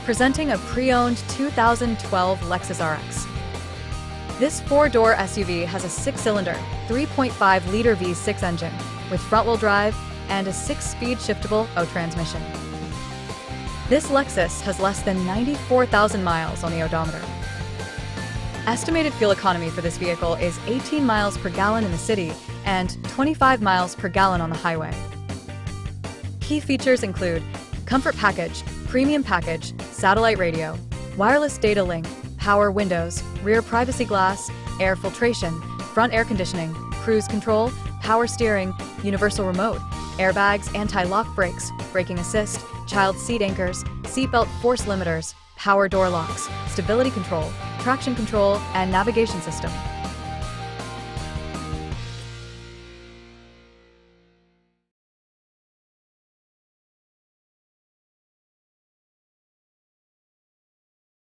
Presenting a pre-owned 2012 Lexus RX. This four-door SUV has a six-cylinder, 3.5-liter V6 engine with front-wheel drive and a six-speed shiftable automatic transmission. This Lexus has less than 94,000 miles on the odometer. Estimated fuel economy for this vehicle is 18 miles per gallon in the city and 25 miles per gallon on the highway. Key features include comfort package, premium package, satellite radio, wireless data link, power windows, rear privacy glass, air filtration, front air conditioning, cruise control, power steering, universal remote, airbags, anti-lock brakes, braking assist, child seat anchors, seatbelt force limiters, power door locks, stability control, traction control, and navigation system.